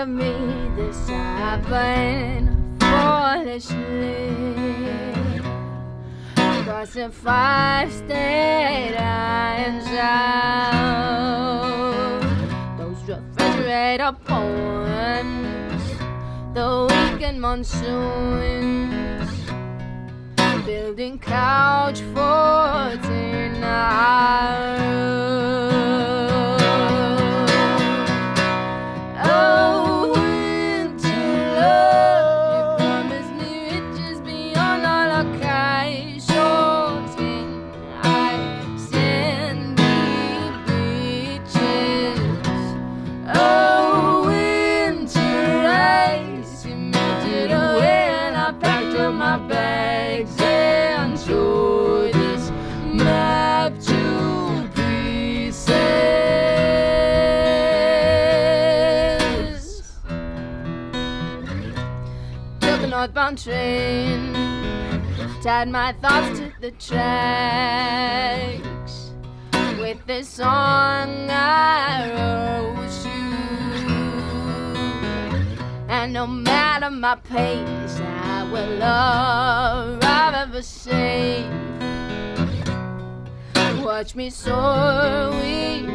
of me this happened foolishly. Crossing 5 state lines out. Those refrigerator poems, the weekend monsoons, building couch for tonight. Oh, winter love, you promised me riches beyond all occasions. I sandy beaches. Oh, winter ice, you melted away and I packed up my bags and tore this map to pieces. Took a northbound train, tied my thoughts to the tracks. With this song I wrote you, and no matter my pace, I will arrive ever safe. Watch me soar with